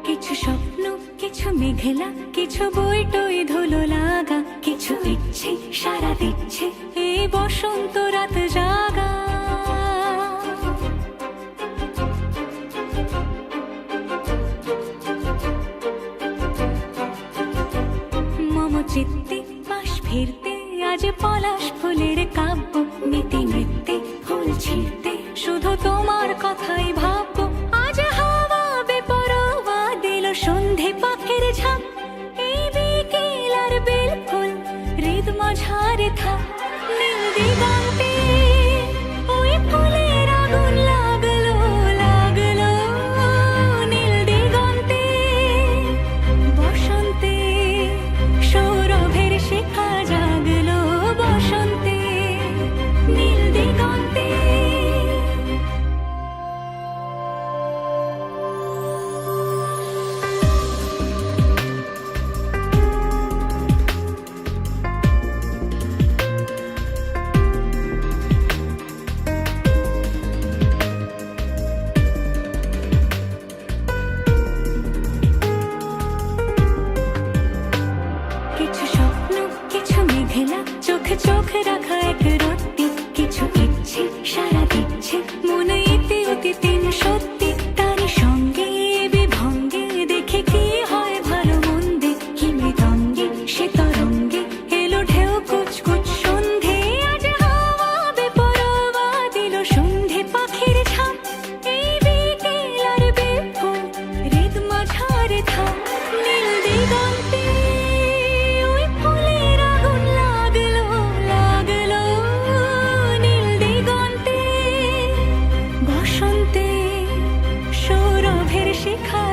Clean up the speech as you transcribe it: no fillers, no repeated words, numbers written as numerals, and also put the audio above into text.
কিছু স্বপ্ন, কিছু মেঘলা, কিছু বইটই ধুলো লাগা, কিছু ইচ্ছে সারা দিচ্ছে এই বসন্ত রাত জাগা। মম চিত্তে পাশ ফিরতে আজ পলাশ ফুলের কাব্য, নীতি নৃত্যে ফুল ছিঁড়তে শুধু তোমার কথাই ভাববো। আজ হাওয়া বেপরোয়া দিল সন্ধে পাখির ঝাঁক, এই বিকেল আর বেল ফুল হৃদ মাঝারে থাক। নীল দিগন্তে ওই ফুলের আগুন লাগলো লাগলো, নীল দিগন্তে বসন্তে সৌরভের শিখা জাগলো, বসন্তে নীল দিগন্তে। কিছু স্বপ্ন, কিছু মেঘলা, চোখে চোখ রাখা এক রত্তি, কিছু ইচ্ছে সারা দিচ্ছে মনে ইতি অতি তিন সত্যি। তারই সঙ্গে বিভঙ্গে দেখে কি হয় ভালো মন্দে, কি মৃদঙ্গে সে তরঙ্গে এলো ঢেউ কুচকুচ সন্ধে। আজ হাওয়া বেপরোয়া দিল সন্ধে পাখির ঝাঁক, এই বিকেল আর বেফুল হৃদ মাঝারে থাক। নীল দিগন্তে ওই ফুলের আগুন লাগলো লাগলো, নীল দিগন্তে বসন্তে সৌরভের শিখা